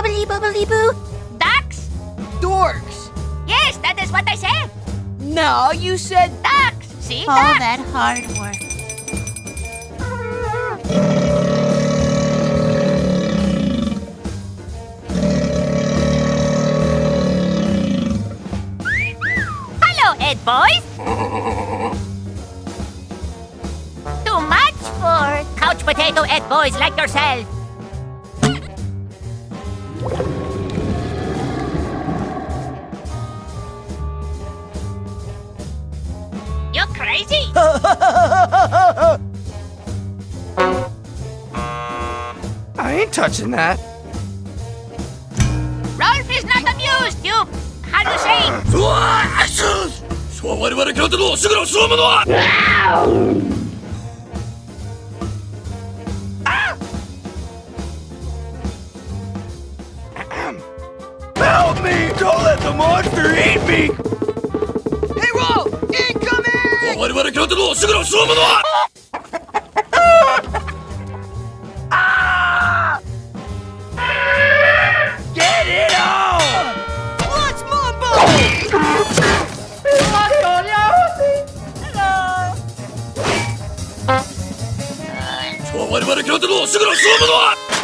Bubbly bubbly boo. Ducks? Dorks! Yes, that is what I said. No, you said Ducks. See, All ducks. that hard work. Hello, Ed boys. Too much for couch potato Ed boys like yourself. You crazy? I ain't touching that. Rolf is not amused, you... How do you say? そうは我々キャラテのすぐのそのものは Help me! Don't let the monster eat me! Hey, Rolf! Incoming! 我々キャラテのすぐのそのものは Get it on! What's Mumbo? 我々キャラテのすぐのそのものは